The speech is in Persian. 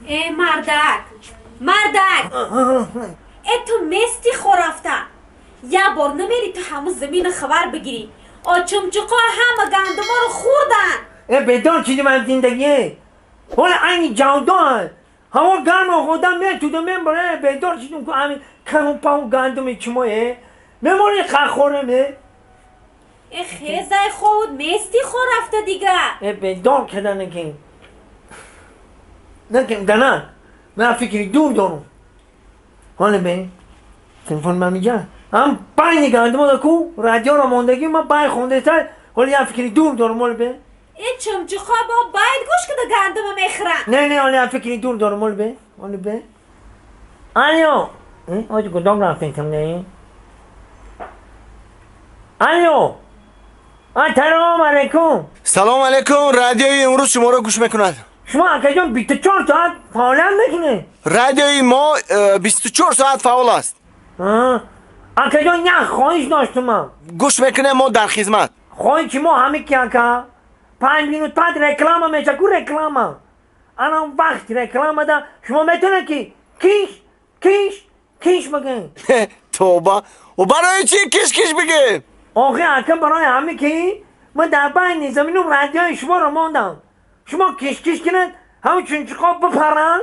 ای مردک ای تو مستی خورافته یه بار نمیری تو همون زمین خبر بگیری چمچقا همه گندما رو خوردن. ای بدان چیزی من زندگیه حالا اینی جاودان هوا گرم خودم میره تو دمیم برای بدان چیزی که همین کم پاو گندم چمایه میمونی خورم ای خیزه خود مستی خورافته دیگه. ای بدان کده نکن دنن من فکری دور دارم حالا به تلفن من میگه هم پای گندم رو کو رادیو رو ماندگی من پای خونده تر حالا یه فکری دور دارم حالا به این چمچخا با باید گوش که ده گندم میخرن. نه حالا یه فکری دور دارم حالا به الو آجی کدام رفتین کم نه الو سلام علیکم. سلام علیکم. رادیوی امروز شما رو گوش میکند. شما اکا جان 24 ساعت فعالم میکنه؟ رادیوی ما 24 ساعت فعال است. اکا جان یه خواهش داشتم گوش میکنه ما در خدمت. خواهی که ما همه که اکا 5 مینوت بعد رکلام میشه کو رکلام الان وقت رکلام ده شما میتونه که کیش بگین توبه و برای چی کش بگه؟ آخه اکا برای همه که من در بین زمینم رادیوی شما رو ماندم شما کش کنید همه چونچقا بپرن